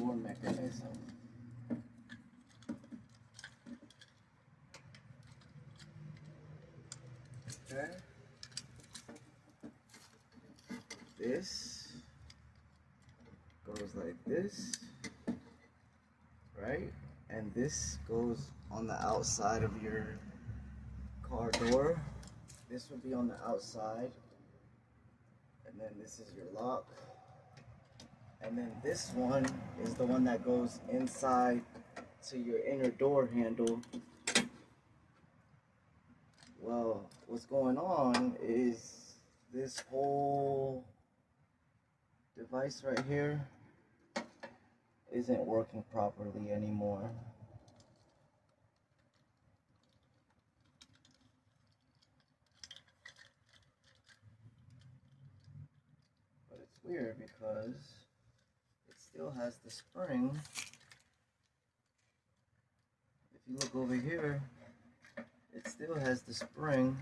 door mechanism. Okay. This goes like this, right? And this goes on the outside of your car door. This would be on the outside. And then this is your lock. And then this one is the one that goes inside to your inner door handle. Well, what's going on is this whole device right here isn't working properly anymore. But it's weird because it still has the spring. If you look over here, it still has the spring